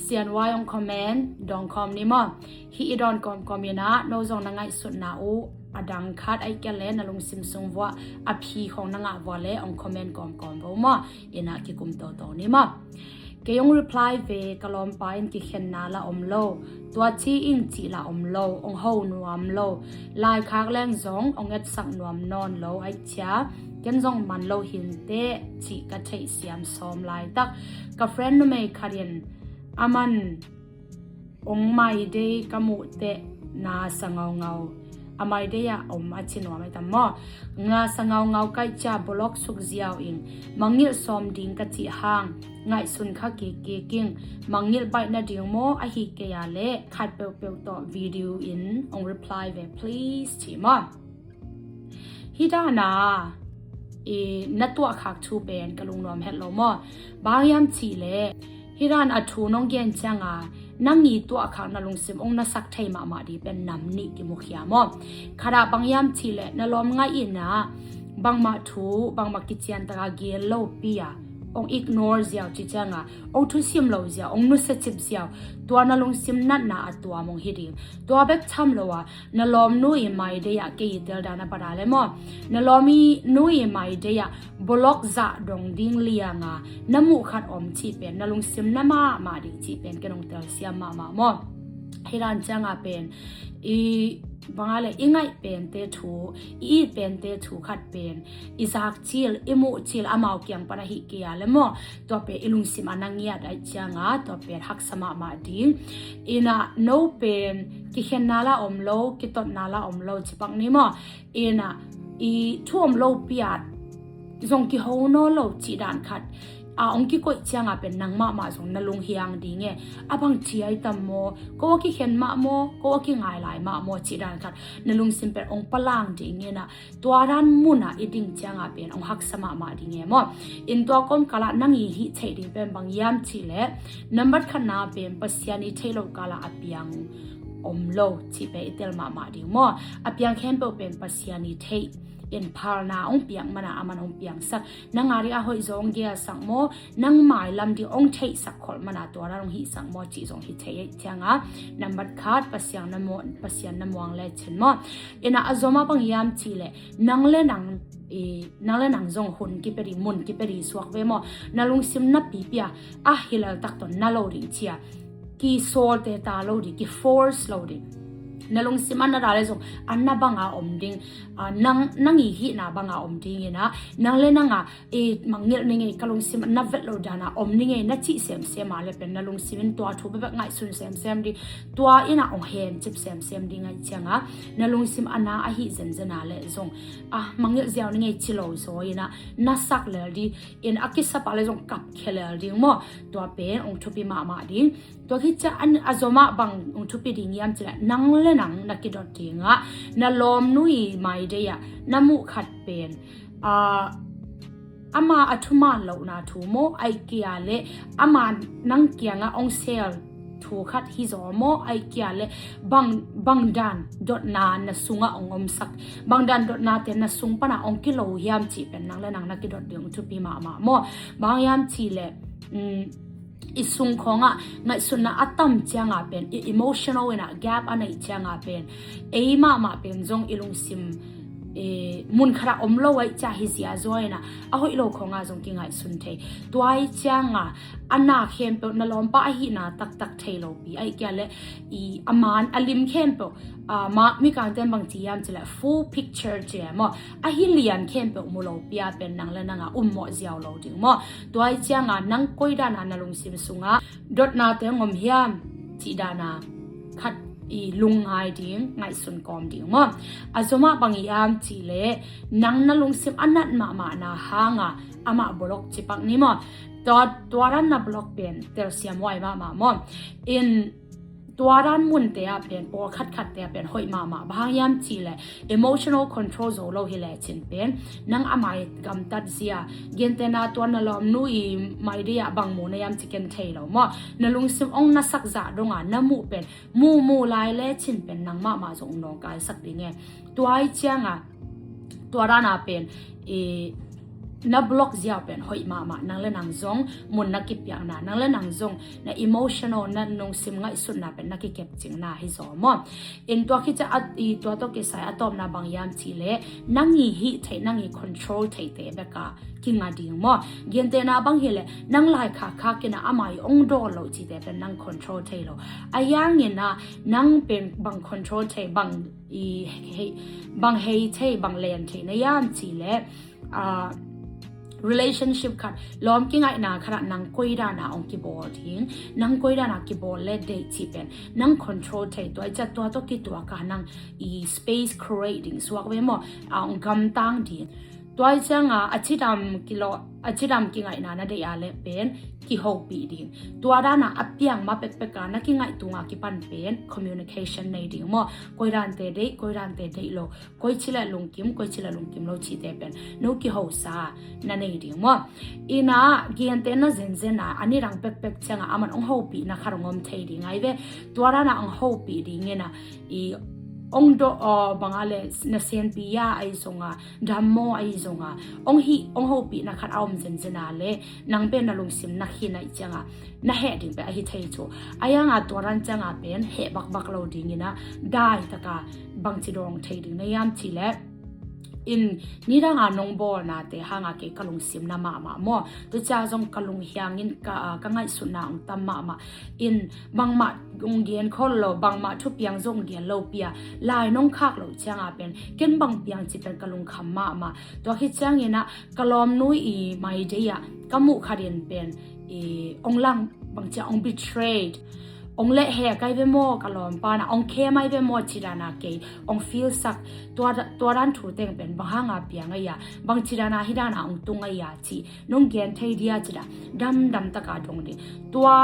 เสียนวายองคอมเมนต์ดองคอมนี่มั้งฮีดอนคอมนะโนจงนังไงสุดนาอูอดังคัดไอแกเลนลุงซิมซุงว่าอภิของนังอวาเลองคอมเมนต์กอมบ่มาอินาคิกุมโตนี่มั้งเกยง reply เวกลอมไปอินกิเขนนาละอมโลตัวชีอิงจีละอมโลองเฮานวมโลลายคากแรงจงองเอ็ดสักนวมนอนโลไอเชียกันจงมันโลหินเตจีกะเทเสียมซอมลายตักกับเฟรนด์ไม่คารินอามันองไม่ได้กมุเตนาสังเงาอาไม่ได้ยาอมอาชินวไม่ตามงาสังเงาไกจ่าบล็อกสุกเจียวอิงมังยิลซอมดิงกะจีหางไงสุนข้าเก๋กิ้งมังยิลไปนาดิงโมอหิเกียเล่ขัดเปลต่อวิดีโออินอง reply เว please ชิมฮิดานานัดตัวขักทูเป็นกะลุงนอมเฮลโลมบางยามชีเล่ฮิรันอัทูน้องเกียนจังนั่งยีตัวขักนลุงซิมองนัสักไทยมาดีเป็นน้ำนิกิมุขยามขณะบางยามชีเล่นลมง่ายนะบางมาทูบางมากิจยันตระเกียโลปียองอิกโนร์เสียวจิจังองทุซิมโลเสียวองนุสจิบเสียวตัวนลงซิมนัดนาตัวมองฮิดิงตัวเบ็กทำโลวะนลอมนุยไม่ได้ยาเกยเตลดานาปาราเลมอนลอมีนุยไม่ได้ยาบล็อกจะดงดิ้งเลียงน้ำมูขัดอมชีเป็นนลงซิมน้ำมาดีชีเป็นกันองเตลเสียมอให้ร้านจังเป็นบางอะไรอีไงเป็นเตถูอีเป็นเตถูขัดเป็นอีสักชิลอิมุชิลอามาวเกียงปนหิเกียแล้วมั้งตัวเป็นอิลุงซิมานังเงียได้จังตัวเป็นฮักสมามาดีอินะโนเป็นกิเขนนาลาอมโลกิตนาลาอมโลจิปังนี้มั้งอินะท่วมโลปียดทรงกิโฮโนโลจีดานขัดองค์กิโกเชียงเป็นนางมาส่งนลุงเฮียงดีเงี้ยบางทีไอตัมโมก็ว่ากิเห็นโมก็ว่ากิง่ายหลายโมจีดานคัดนลุงซิมเป็นองค์ปลางดีเงี้ยนะตัวด้านมุนะอีดิ่งเชียงเป็นองค์ฮักสมาดีเงี้ยมั้งอินตัวก้มกะละนั่งยีหิเฉยดีเป็นบางยามชีเล่นับบัดขนาเป็นปัสยานิเทโลกาละอเปียงอมโลชีเป็นอิเตลมาดีมั้งอเปียงแค่เป็นปัสยานิเทอินพาร์นาองเปียงมันอามันองเปียงสักนางอาริอาหอยจงเกียสังโมนางหมายลำดีองเทสักคนมันตัวเราองหิสังโมจีจงหิเทยเทียงนับบัดขาดปัสยังน้ำวางเล่เช่นโมอินาอจมาบังยามชีเล่นางเล่นางจงหุ่นกิเปรีมุนกิเปรีสวกเวโมนาลุงซิมนับปีเปียฮิลลตักตอนนาโลดิเชียกีโซลเตตาโลดิกีฟอร์สโลดินลงสิมันนาเลยส่งอันน่าบังอาอมดิ้งนั่งอีหิน่าบังอาอมดิ้งนะนั่งเล่นนั่งมังเงี้ยนี่ไงกลงสิมันนับเวทโลดานะอมนี่ไงนัดจีเซมมาเลยเป็นนลงสิมันตัวถูกแบบง่ายสุดเซมดิตัวอิน่าองเฮนจิบเซมดิไงเชียงนลงสิมันน่าอหิเซนนาเลยส่งมังเงี้ยเจ้านี่ไงชิโลโซยนะนัดสักเลยดิอินอากิสปาเลยส่งกับเคเลดิมั้งตัวเป็นองทุปีมาดิตัวที่จะอันอจมาบังองทุปีดิ้งยามจะนั่งเล่นนังนักกิดดิ้งนาลมนุยไม่ได้ยาน้ำมูขัดเป็นอามาอัทุมาเหล่านาทูโมไอเกียเล่อามานั่งเกียงองเซลทูขัดฮิโซโมไอเกียเล่บังดันดดนานาสุงองอมสักบังดันดดนาเตนาสุงปนาองกิโลยามจีเป็นนังเล่นังนักกิดดิ้งทุปีมาโมบางยามจีเล่อิสุงของไงสุนัขอัตตมเจียงเป็น emotional นะ gap อันไหนเจียงเป็นมาเป็นจงอิลุงซิมมุนคราอมโลไว้จ่าฮิซิอาจอยนะเอาอิโลของจงกิไงสุนเทตัวไอเจียงอันน่าเข้มเปิลนลอมป้าหินาตักเทโลปีไอแกเลอามันอลิมเข้มเปิลมามีการเต้นบางทียามจะละ full picture เจมอไอฮิเลียนเข้มเปิลมูโลปีอาเป็นนางและนางหมอเจียวโลดิมอตัวไอเจียงนางก้อยดานานลุงซิมสุงดดนาเตงอมเฮียมจีดานาขัดลุงไงดิ้งไงสุนกอมดิ้งมั้งอาจจะมาบางยามจีเล่นังนั่งลุงซิมอันนั้นมานาหางอามาบล็อกจิปักนี่มั้งตัวร้านนับบล็อกเป็นเตลเซียมไว้มามั้งอินตัวร้านมุนเตียเป็นปอขัดเตียเป็นหอยมาบางยามจีเล่ emotional control โซโลฮิเลชินเป็นนังอามายกำตัดเสียเย็นเตนาตัวนลอมนุยไม่ได้บางหมูในยามจิเกนเทลมั้งนลุงซิมองนัสักจ่าดงน้ำมูเป็นมูลายเล่ชินเป็นนังมาส่งน้องกายสักดีไงตัวไอเจียงตัวร้านเป็น na block zia pen hoi ma nang le nang zong mun na kip yang na nang le nang zong na emotional na nong sim ngai sun na pen na ki kep ching na hi zo mo in to ki cha at I to to ki sai atom na bang yam chi le nangi hi the nangi control the te be ka ki nga ding mo gen te na bang hi le nang lai kha ki na amai ong do lo chi te pen nang control the lo ayang in na nang pen bang control the bang bang hei the bang len the na yam chi le relationship khat lom ki ngai na khara nang koida na ong ki bol thing nang koida na ki bol le de chi pen nang control thai to cha to ki to ka nang space creating swak we mo ong gam tang di toy changa achidam ki ngai na de ya le pen ki ho pi ding tuara na apyang ma pek ka na ki ngai tunga ki pan pen communication nei ding mo koiran te de lo koi chila lungkim lo chi te pen no ki ho sa na nei ding mo ina gian te na zen na ani rang pek changa aman ong ho pi na kharongom thei ding ai ve tuara na ong ho pi ding na I ong do bangale na sen pi ya ai zonga dammo ai zonga ong ho pi na khat aum zen ale nang ben na lung sim na hi na changa na he ding be hi thei chu ayanga toran changa pen he bak lo ding ina dai taka bang chi dong thei ding na yam chi le in niranga nongbo na te hanga ke kalung sim na ma mo tu cha jong kalung hyang in ka ngai su na ong tam ma in bangma gung gen khol lo bangma thu piang jong gen lo pia lai nong khak lo changa pen ken bang piang chi pen kalung kham ma to hi chang ina kalom nui I mai de ya kamu kharin pen ong lang bang cha ong betrayed ong le he kai ve mo kalom pa na ong khe mai ve mo chirana ke ong feel sak to ran thu teng pen bahanga pianga ya bang chirana hidana ong tunga ya chi nong gen thei dia chira dam taka dong ni tua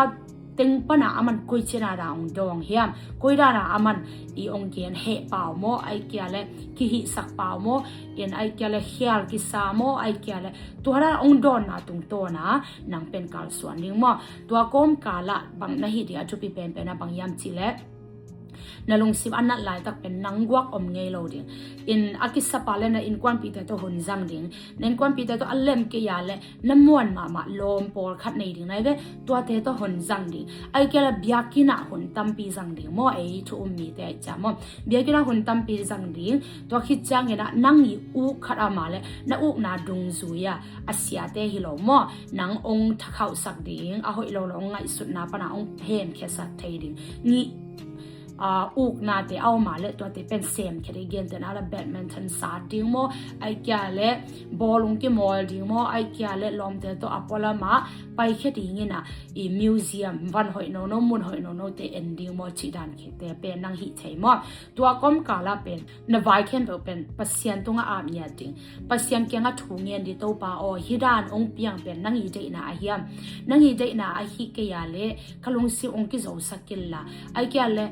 teng pana aman koi china ra ong dong hiam koi ra aman I ong gen he pau mo ai kya le ki hi sak pau mo in ai kya le hial ki sa mo ai kya le tuara ong don na tung to na nang pen kal suan ning mo tua kom kala bang na hi dia chu pi pen na bang yam chi le na lung sim anat lai tak pen nangwak om ngei lo ding in akisa pale na in kwan pi te to hun jang ding nen kwan pi te to alem ke ya le namuan ma lom pol khat nei ding nai ve tua te to hun jang ding ai kela biakina hun tam pi jang ding mo ei thu mi te cha mo biakina hun tam pi jang ding to khit chang ena nangi u khat ama le na u na dung zu ya asia te hilo mo nang ong thakau sak ding a hoi lo ngai sut na pa na ong pen khe sak thei ding ni uk na te au ma le to te pen sem khere gen te na la badminton sa ding mo ai kya le bolung ke mol ding mo ai kya le lom te to apola ma pai khe ding ina I museum van hoi no mun hoi no te ending mo chi dan khe te pen nang hi thei mo tua kom kala pen na vai khen bo pen pasien tunga am nya ding pasien ke nga thu ngen di to pa o hidan ong piang pen nang hi de na a hiam nang hi de na a hi ke ya le kalung si ong ki zo sakil la ai kya le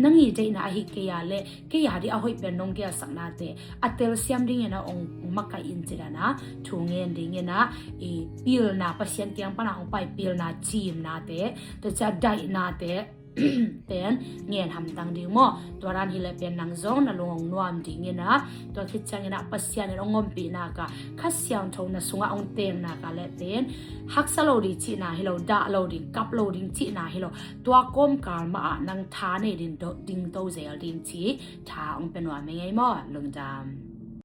nangi de na hi ke ya le ke ya di a hoi pen nong ke sakna te atel siam ding ena ong maka in chira na thu ngen ding ena pil na pasien kyang pa na ong pai pil na chim na te to cha dai na te pen ngen ham tang ding mo to ran hi le pen nang zong na long nuam ding ena to khit chang ena pasien ong ngom pi na ka khasyang thong na sunga ong teng na ka le pen hak salo ri chi na hilo da lo ding kap lo ding chi na hilo to kom kar ma nang tha ne din to zel ding chi tha ong pen wa me ngai mo lung dam